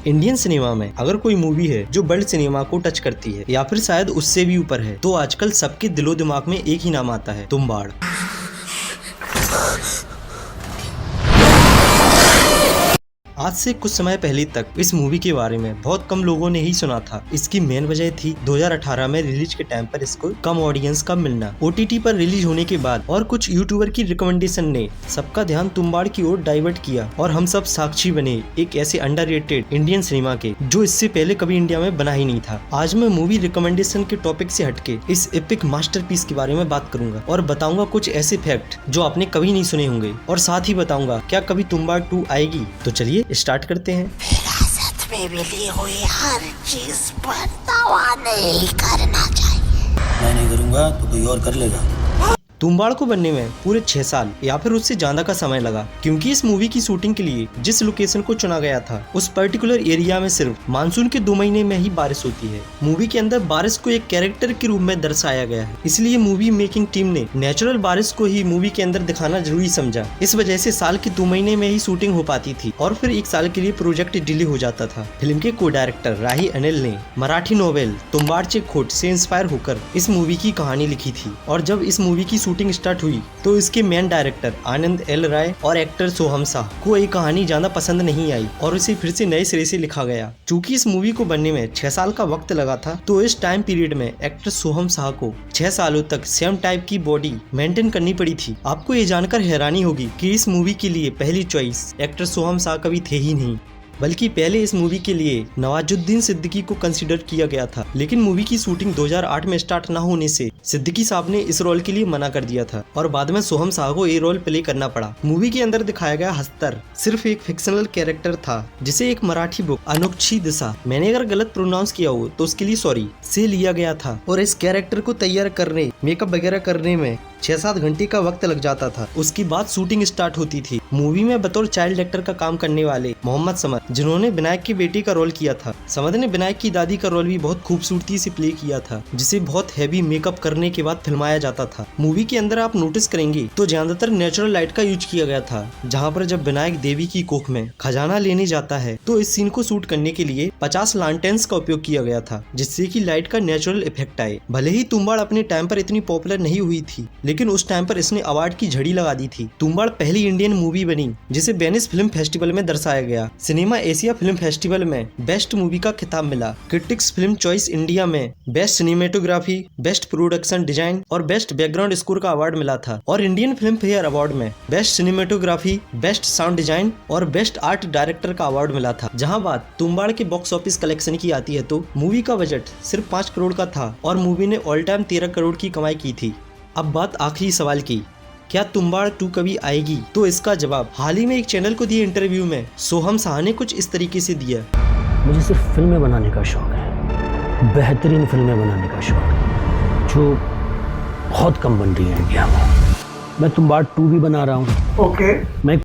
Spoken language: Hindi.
इंडियन सिनेमा में अगर कोई मूवी है जो वर्ल्ड सिनेमा को टच करती है या फिर शायद उससे भी ऊपर है तो आजकल सबके दिलो दिमाग में एक ही नाम आता है, तुम्बाड़। आज से कुछ समय पहले तक इस मूवी के बारे में बहुत कम लोगों ने ही सुना था। इसकी मेन वजह थी 2018 में रिलीज के टाइम पर इसको कम ऑडियंस का मिलना। OTT पर रिलीज होने के बाद और कुछ यूट्यूबर की रिकमेंडेशन ने सबका ध्यान तुम्बाड़ की ओर डाइवर्ट किया और हम सब साक्षी बने एक ऐसे अंडररेटेड इंडियन सिनेमा के जो इससे पहले कभी इंडिया में बना ही नहीं था। आज मैं मूवी रिकमेंडेशन के टॉपिक से हटके इस एपिक मास्टरपीस के बारे में बात करूंगा और बताऊंगा कुछ ऐसे फैक्ट जो आपने कभी नहीं सुने होंगे और साथ ही बताऊंगा क्या कभी तुम्बाड़ 2 आएगी। तो चलिए स्टार्ट करते हैं। विरासत में मिली हुई हर चीज पर दावा नहीं करना चाहिए। मैं नहीं करूंगा तो कोई और कर लेगा। तुम्बाड़ को बनने में पूरे 6 साल या फिर उससे ज्यादा का समय लगा, क्योंकि इस मूवी की शूटिंग के लिए जिस लोकेशन को चुना गया था उस पर्टिकुलर एरिया में सिर्फ मानसून के 2 महीने में ही बारिश होती है। मूवी के अंदर बारिश को एक कैरेक्टर के रूप में दर्शाया गया है, इसलिए मूवी मेकिंग टीम ने नेचुरल बारिश को ही मूवी के अंदर दिखाना जरूरी समझा। इस वजह से साल के 2 महीने में ही शूटिंग हो पाती थी और फिर 1 साल के लिए प्रोजेक्ट डिले हो जाता था। फिल्म के को डायरेक्टर राही अनिल ने मराठी नॉवेल तुम्बाड़चे खोट से इंस्पायर होकर इस मूवी की कहानी लिखी थी और जब इस मूवी की शूटिंग स्टार्ट हुई तो इसके मेन डायरेक्टर आनंद एल राय और एक्टर सोहम शाह को ये कहानी ज्यादा पसंद नहीं आई और इसे फिर से नए सिरे से लिखा गया। चूंकि इस मूवी को बनने में 6 साल का वक्त लगा था तो इस टाइम पीरियड में एक्टर सोहम शाह को 6 सालों तक सेम टाइप की बॉडी मेंटेन करनी पड़ी थी। आपको ये जानकर हैरानी होगी कि इस मूवी के लिए पहली चॉइस एक्टर सोहम शाह कभी थे ही नहीं, बल्कि पहले इस मूवी के लिए नवाजुद्दीन सिद्दीकी को कंसीडर किया गया था। लेकिन मूवी की शूटिंग 2008 में स्टार्ट न होने से सिद्दीकी साहब ने इस रोल के लिए मना कर दिया था और बाद में सोहम शाह को ये रोल प्ले करना पड़ा। मूवी के अंदर दिखाया गया हस्तर सिर्फ एक फिक्शनल कैरेक्टर था जिसे एक मराठी बुक अनुक्षी दिशा, मैंने अगर गलत प्रोनाउंस किया हो तो उसके लिए सॉरी, से लिया गया था और इस कैरेक्टर को तैयार करने मेकअप वगैरह करने में 6-7 घंटे का वक्त लग जाता था। उसके बाद शूटिंग स्टार्ट होती थी। मूवी में बतौर चाइल्ड एक्टर का काम करने वाले मोहम्मद समद, जिन्होंने विनायक की बेटी का रोल किया था। समद ने विनायक की दादी का रोल भी बहुत खूबसूरती से प्ले किया था, जिसे बहुत हैवी मेकअप करने के बाद फिल्माया जाता था। मूवी के अंदर आप नोटिस करेंगे तो ज्यादातर नेचुरल लाइट का यूज किया गया था। जहाँ पर जब विनायक देवी की कोख में खजाना लेने जाता है तो इस सीन को शूट करने के लिए 50 लांटेन्स का उपयोग किया गया था, जिससे कि लाइट का नेचुरल इफेक्ट आए। भले ही तुम्बाड़ अपने टाइम पर इतनी पॉपुलर नहीं हुई थी, लेकिन उस टाइम पर इसने अवार्ड की झड़ी लगा दी थी। तुम्बाड़ पहली इंडियन मूवी बनी जिसे वेनिस फिल्म फेस्टिवल में दर्शाया गया। सिनेमा एशिया फिल्म फेस्टिवल में बेस्ट मूवी का खिताब मिला। क्रिटिक्स फिल्म चॉइस इंडिया में best cinematography, best production design और बेस्ट बैकग्राउंड स्कोर का अवार्ड मिला था और इंडियन फिल्म फेयर अवार्ड में best cinematography, best sound design और बेस्ट आर्ट डायरेक्टर का अवार्ड मिला था। जहां बात तुम्बाड़ के बॉक्स ऑफिस कलेक्शन की आती है तो मूवी का बजट सिर्फ 5 करोड़ का था और मूवी ने ऑल टाइम 13 करोड़ की कमाई की थी। अब बात आखिरी सवाल की, क्या तुम्बाड़ 2 कभी आएगी? तो इसका जवाब हाल ही में एक चैनल को दिए इंटरव्यू में सोहम शाह ने कुछ इस तरीके से दिया। मुझे सिर्फ फिल्में बनाने का शौक है, बेहतरीन फिल्में बनाने का शौक है जो बहुत कम बन रही है इंडिया में। मैं तुम्बाड़ 2 भी बना रहा हूँ। ओके। मैं